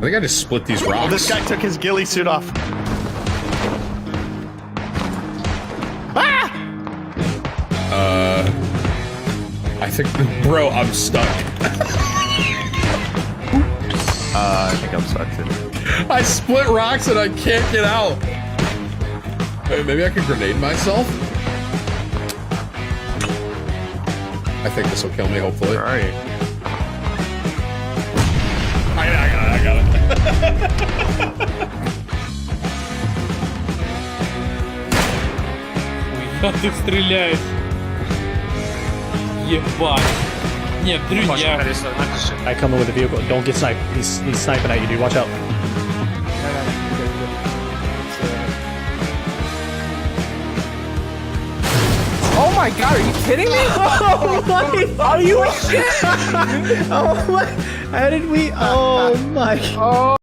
I think I just split these rocks. Oh, this guy took his ghillie suit off. Ah! I think, bro, I'm stuck. I think I'm stuck too. I split rocks and I can't get out. Wait, maybe I can grenade myself? I think this will kill me, hopefully. Where are you? I got it. Как ты стреляешь? Ебать. Нет, Дрю, я... I come in with a vehicle. Don't get sniped. He's sniping at you, dude. Watch out. Oh my god, are you kidding me? Oh my! Are you shit? Oh my! How did we? Oh my!